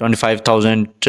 25,000